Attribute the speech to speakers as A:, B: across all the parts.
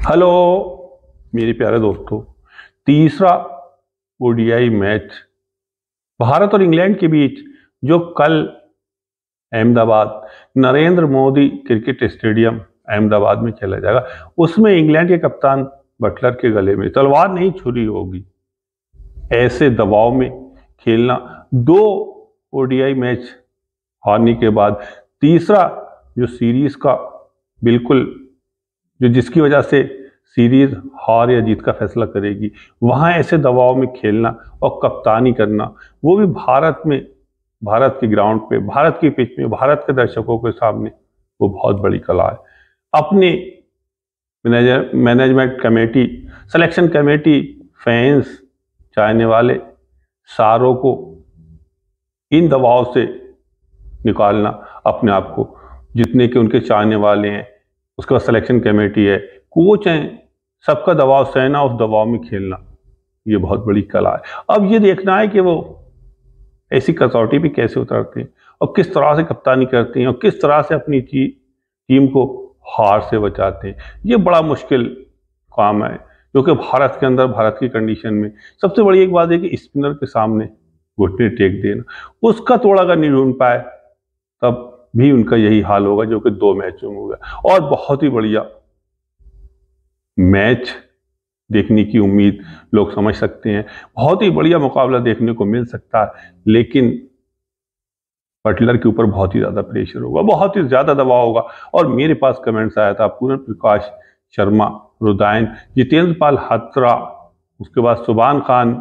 A: Hello मेरे प्यारे दोस्तों, तीसरा ओडीआई मैच भारत और इंग्लैंड के बीच जो कल अहमदाबाद नरेंद्र मोदी क्रिकेट स्टेडियम अहमदाबाद में खेला जाएगा, उसमें इंग्लैंड के कप्तान बटलर के गले में तलवार नहीं छुरी होगी। ऐसे दबाव में खेलना, दो ओडीआई मैच हारने के बाद तीसरा जो सीरीज का बिल्कुल जो जिसकी वजह से सीरीज हार या जीत का फैसला करेगी, वहां ऐसे दबाव में खेलना और कप्तानी करना, वो भी भारत में, भारत के ग्राउंड पे, भारत की पिच में, भारत के दर्शकों के सामने, वो बहुत बड़ी कला है। अपने management committee, selection committee, fans, चाहने वाले सारों को इन दबाव से निकालना, अपने आप को, जितने के उनके चाहने वाले हैं, उसके बाद सिलेक्शन कमेटी है, कोच हैं, सबका दबाव सहना, उस दबाव में खेलना, ये बहुत बड़ी कला है। अब ये देखना है कि वो ऐसी कसौटी भी कैसे उतरते हैं और किस तरह से कप्तानी करते हैं और किस तरह से अपनी टीम को हार से बचाते हैं। ये बड़ा मुश्किल काम है, क्योंकि भारत के अंदर, भारत की कंडीशन में सबसे बड़ी एक बात है कि स्पिनर के सामने घुटने टेक देना, उसका थोड़ा अगर नहीं ढूंढ पाए तब भी उनका यही हाल होगा जो कि 2 मैचों में हुआ। और बहुत ही बढ़िया मैच देखने की उम्मीद लोग समझ सकते हैं, बहुत ही बढ़िया मुकाबला देखने को मिल सकता है, लेकिन बटलर के ऊपर बहुत ही ज्यादा प्रेशर होगा, बहुत ही ज्यादा दबाव होगा। और मेरे पास कमेंट्स आया था, पूरन प्रकाश शर्मा, रुदायन, जितेंद्र पाल हत्रा, उसके बाद सुबान खान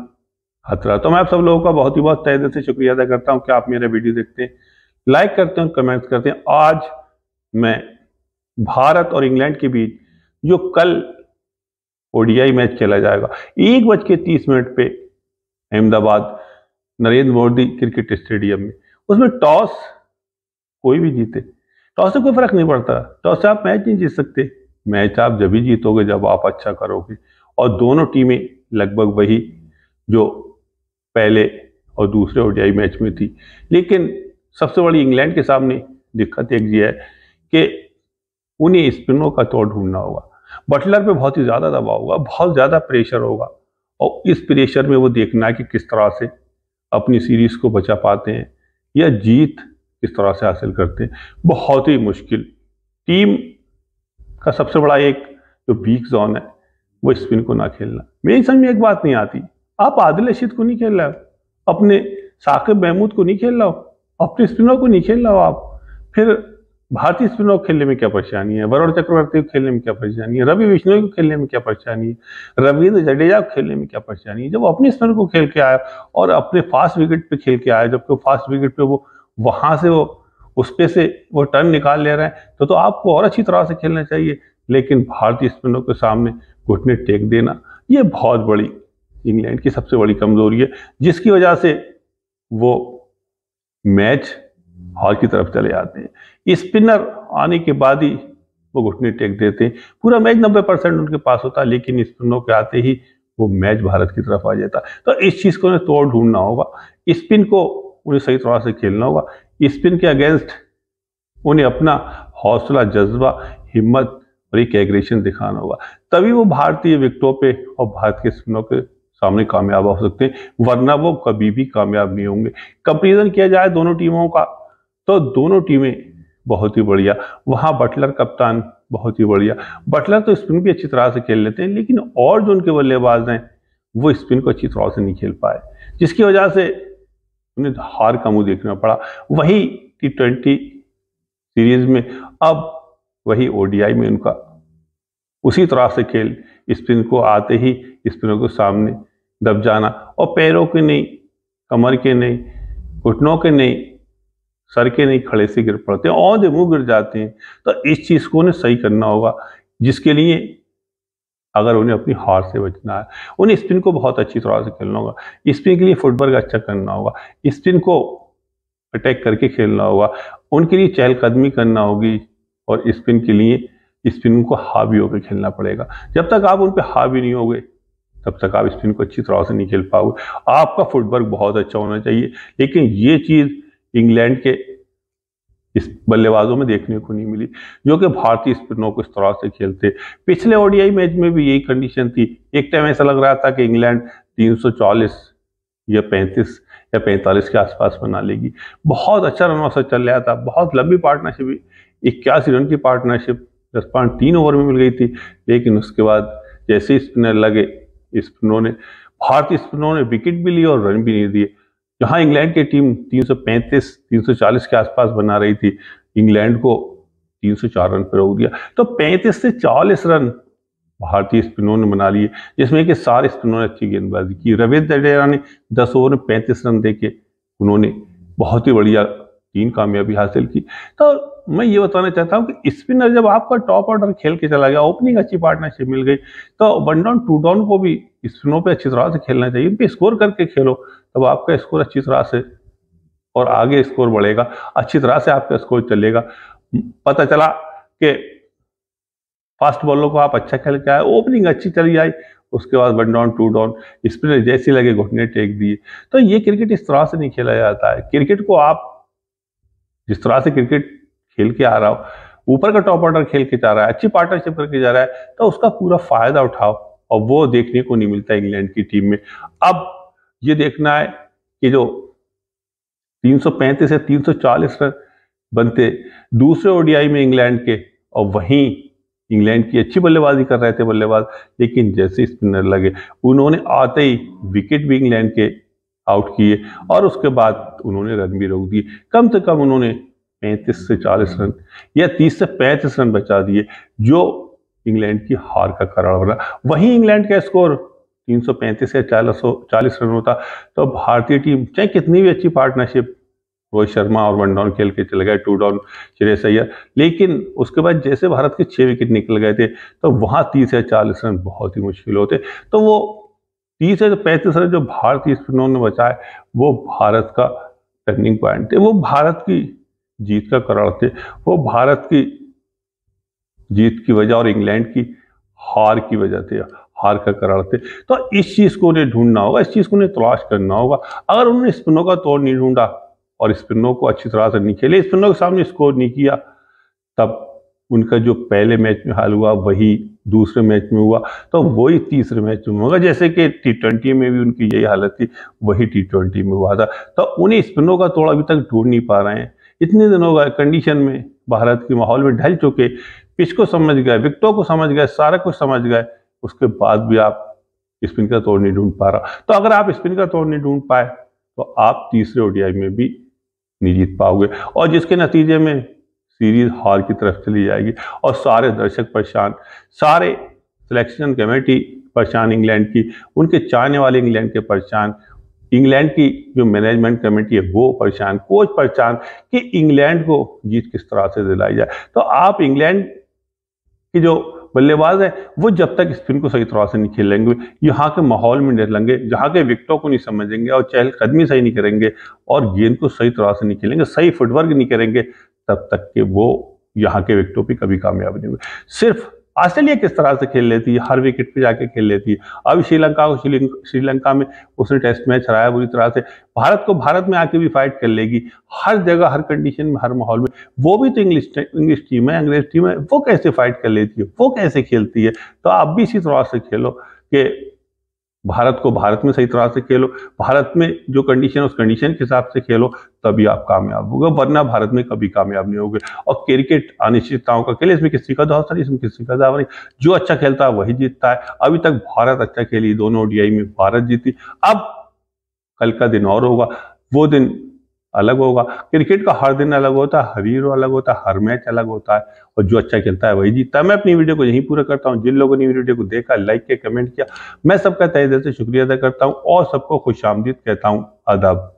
A: हत्रा। तो मैं आप सब लोगों का बहुत ही बहुत तहे दिल से शुक्रिया अदा करता हूं कि आप मेरे वीडियो देखते हैं, लाइक करते हैं, कमेंट्स करते हैं। आज मैं भारत और इंग्लैंड के बीच जो कल ओडीआई मैच खेला जाएगा 1:30 पे अहमदाबाद नरेंद्र मोदी क्रिकेट स्टेडियम में, उसमें टॉस कोई भी जीते, टॉस से कोई फर्क नहीं पड़ता। टॉस से आप मैच नहीं जीत सकते, मैच आप जब ही जीतोगे जब आप अच्छा करोगे। और दोनों टीमें लगभग वही जो पहले और दूसरे ओडीआई मैच में थी, लेकिन सबसे बड़ी इंग्लैंड के सामने दिक्कत एक ये है कि उन्हें स्पिनरों का तोड़ ढूंढना होगा। बटलर पे बहुत ही ज्यादा दबाव होगा, बहुत ज्यादा प्रेशर होगा, और इस प्रेशर में वो देखना है कि किस तरह से अपनी सीरीज को बचा पाते हैं या जीत किस तरह से हासिल करते हैं। बहुत ही मुश्किल। टीम का सबसे बड़ा एक जो वीक जोन है वो स्पिन को ना खेलना। मेरी समझ में एक बात नहीं आती, आप आदिल रशीद को नहीं खेल रहे हो, अपने साकिब महमूद को नहीं खेल रहे हो, अपने स्पिनर को नहीं खेल रहे हो, आप फिर भारतीय स्पिनर को खेलने में क्या परेशानी है, वरुण चक्रवर्ती को खेलने में क्या परेशानी है, रवि बिश्नोई को खेलने में क्या परेशानी है, रविंद्र जडेजा को खेलने में क्या परेशानी है। जब अपने स्पिनर को खेल के आया और अपने फास्ट विकेट पे खेल के आया, जबकि फास्ट विकेट पे वो वहां से वो उस पे से वो टर्न निकाल ले रहे हैं, तो आपको और अच्छी तरह से खेलना चाहिए। लेकिन भारतीय स्पिनरों के सामने घुटने टेक देना, ये बहुत बड़ी इंग्लैंड की सबसे बड़ी कमजोरी है, जिसकी वजह से वो मैच हार की तरफ चले जाते हैं। स्पिनर आने के बाद ही वो घुटने टेक देते हैं, पूरा मैच 90% उनके पास होता है, लेकिन स्पिनरों के आते ही वो मैच भारत की तरफ आ जाता है। तो इस चीज को उन्हें तोड़ ढूंढना होगा, स्पिन को उन्हें सही तरह से खेलना होगा, स्पिन के अगेंस्ट उन्हें अपना हौसला, जज्बा, हिम्मत और एक एग्रेशन दिखाना होगा, तभी वो भारतीय विकेटों पे और भारत के स्पिनरों के सामने कामयाब हो सकते हैं, वरना वो कभी भी कामयाब नहीं होंगे। कंपेरिजन किया जाए दोनों टीमों का, तो दोनों टीमें बहुत ही बढ़िया, वहां बटलर कप्तान बहुत ही बढ़िया। बटलर तो स्पिन भी अच्छी तरह से खेल लेते हैं, लेकिन और जो उनके बल्लेबाज हैं वो स्पिन को अच्छी तरह से नहीं खेल पाए, जिसकी वजह से उन्हें हार का मुंह देखना पड़ा। वही T20 सीरीज में, अब वही ओडीआई में उनका उसी तरह से खेल, स्पिन को आते ही स्पिनर को सामने दब जाना, और पैरों के नहीं, कमर के नहीं, घुटनों के नहीं, सर के नहीं, खड़े से गिर पड़ते हैं, औंधे मुंह गिर जाते हैं। तो इस चीज को उन्हें सही करना होगा, जिसके लिए अगर उन्हें अपनी हार से बचना है, उन्हें स्पिन को बहुत अच्छी तरह से खेलना होगा, स्पिन के लिए फुटवर्क अच्छा करना होगा, स्पिन को अटैक करके खेलना होगा, उनके लिए चहलकदमी करना होगी, और स्पिन के लिए स्पिन को हावी होकर खेलना पड़ेगा। जब तक आप उन पर हावी नहीं होगे तब तक आप स्पिन को अच्छी तरह से नहीं खेल पाओगे। आपका फुटवर्क बहुत अच्छा होना चाहिए, लेकिन ये चीज इंग्लैंड के इस बल्लेबाजों में देखने को नहीं मिली, जो कि भारतीय स्पिनरों को इस तरह से खेलते। पिछले ओडीआई मैच में भी यही कंडीशन थी। एक टाइम ऐसा लग रहा था कि इंग्लैंड 340 या 35 या 45 के आसपास बना लेगी। बहुत अच्छा रन औसत चल रहा था, बहुत लंबी पार्टनरशिप, 81 रन की पार्टनरशिप 10.3 ओवर में मिल गई थी। लेकिन उसके बाद जैसे स्पिनर लगे, भारतीय स्पिनरों ने विकेट भी लिए और रन भी नहीं दिए। जहां इंग्लैंड की टीम 335-340 के आसपास बना रही थी, इंग्लैंड को 304 रन पर रोक दिया। तो 35 से 40 रन भारतीय स्पिनरों ने बना लिए, जिसमें कि सारे स्पिनरों ने अच्छी गेंदबाजी की। रविंद्र जडेजा ने 10 ओवर में 35 रन देके उन्होंने बहुत ही बढ़िया 3 कामयाबी हासिल की। तो मैं ये बताना चाहता हूं कि स्पिनर जब आपका टॉप ऑर्डर खेल के चला गया, ओपनिंग अच्छी पार्टनरशिप मिल गई, तो 1 डाउन 2 डाउन को भी स्पिनरों पे अच्छी तरह से खेलना चाहिए। उन पे स्कोर करके खेलो, तब आपका स्कोर अच्छी तरह से और आगे स्कोर बढ़ेगा, अच्छी तरह से आपका स्कोर चलेगा। पता चला कि फास्ट बॉलर को आप अच्छा खेल के आए, ओपनिंग अच्छी चली आई, उसके बाद 1 डाउन 2 डाउन स्पिनर जैसे लगे घुटने टेक दिए। तो ये क्रिकेट इस तरह से नहीं खेला जाता है। क्रिकेट को आप जिस तरह से क्रिकेट खेल के आ रहा हो, ऊपर का टॉप ऑर्डर खेल के जा रहा है, अच्छी पार्टनरशिप करके जा रहा है, तो उसका पूरा फायदा उठाओ, और वो देखने को नहीं मिलता इंग्लैंड की टीम में। अब ये देखना है कि जो 335 से 340 रन बनते दूसरे ओडीआई में इंग्लैंड के, और वहीं इंग्लैंड की अच्छी बल्लेबाजी कर रहे थे बल्लेबाज, लेकिन जैसे स्पिनर लगे उन्होंने आते ही विकेट भी इंग्लैंड के आउट किए और उसके बाद उन्होंने रन भी रोक दिए। कम से कम उन्होंने 35 से 40 रन या 30 से 35 रन बचा दिए, जो इंग्लैंड की हार का कारण बना। वहीं इंग्लैंड का स्कोर 335 या 440 रन होता तो भारतीय टीम चाहे कितनी भी अच्छी पार्टनरशिप, रोहित शर्मा और 1 डाउन खेल के चले गए, 2 डाउन श्रेयस अय्यर, लेकिन उसके बाद जैसे भारत के 6 विकेट निकल गए थे, तो वहां 30 या 40 रन बहुत ही मुश्किल होते। तो वो 30 से 35 रन जो भारतीय स्पिनरों ने बचाए, वो भारत का टर्निंग पॉइंट थे, वो भारत की जीत का कारण थे, वो भारत की जीत की वजह और इंग्लैंड की हार की वजह थे, हार का कारण थे। तो इस चीज को उन्हें ढूंढना होगा, इस चीज को उन्हें तलाश करना होगा। अगर उन्होंने स्पिनरों का तोड़ नहीं ढूंढा और स्पिनरों को अच्छी तरह से नहीं खेले, स्पिनरों के सामने स्कोर नहीं किया, तब उनका जो पहले मैच में हाल हुआ वही दूसरे मैच में हुआ, तो वही तीसरे मैच में होगा। जैसे कि T20 में भी उनकी यही हालत थी, वही T20 में हुआ था। तो उन्हें स्पिनरों का तोड़ अभी तक ढूंढ नहीं पा रहे हैं। इतने दिन हो गए, कंडीशन में भारत के माहौल में ढल चुके, पिच को समझ गए, विकेटों को समझ गए, सारा कुछ समझ गए, उसके बाद भी आप स्पिन का तोड़ नहीं ढूंढ पा रहा। तो अगर आप स्पिन का तोड़ नहीं ढूंढ पाए, तो आप तीसरे ओडीआई में भी नहीं जीत पाओगे, और जिसके नतीजे में सीरीज हार की तरफ चली जाएगी और सारे दर्शक परेशान, सारे सिलेक्शन कमेटी परेशान इंग्लैंड की, उनके चाहने वाले इंग्लैंड के परेशान, इंग्लैंड की जो मैनेजमेंट कमेटी है वो परेशान, कोच परेशान कि इंग्लैंड को जीत किस तरह से दिलाई जाए। तो आप इंग्लैंड की जो बल्लेबाज है वो जब तक स्पिन को सही तरह से नहीं खेलेंगे, यहाँ के माहौल में डरेंगे, जहाँ के विकेटों को नहीं समझेंगे और चहलकदमी सही नहीं करेंगे और गेंद को सही तरह से नहीं खेलेंगे, सही फुटवर्क नहीं करेंगे, तब तक के वो यहाँ के विकेटों पे कभी कामयाब नहीं होंगे। सिर्फ ऑस्ट्रेलिया किस तरह से खेल लेती है, हर विकेट पे जाके खेल लेती है। अभी श्रीलंका में उसने टेस्ट मैच हराया बुरी तरह से। भारत को भारत में आके भी फाइट कर लेगी, हर जगह, हर कंडीशन में, हर माहौल में। वो भी तो इंग्लिश टीम है, अंग्रेज टीम है, वो कैसे फाइट कर लेती है, वो कैसे खेलती है। तो आप भी इसी तरह से खेलो कि भारत को भारत में सही तरह से खेलो, भारत में जो कंडीशन है उस कंडीशन के हिसाब से खेलो, तभी आप कामयाब होगे, वरना भारत में कभी कामयाब नहीं होगे। और क्रिकेट अनिश्चितताओं का खेल, इसमें किसी का दावा नहीं, इसमें किसी का दावा नहीं, जो अच्छा खेलता है वही जीतता है। अभी तक भारत अच्छा खेली, दोनों ओडीआई में भारत जीती। अब कल का दिन और होगा, वो दिन अलग होगा। क्रिकेट का हर दिन अलग होता है, हर हीरो अलग होता है, हर मैच अलग होता है, और जो अच्छा खेलता है वही जीतता है। मैं अपनी वीडियो को यहीं पूरा करता हूं। जिन लोगों ने वीडियो को देखा, लाइक किया, कमेंट किया, मैं सबका तहे दिल से शुक्रिया अदा करता हूं और सबको खुशामदीद कहता हूं। आदाब।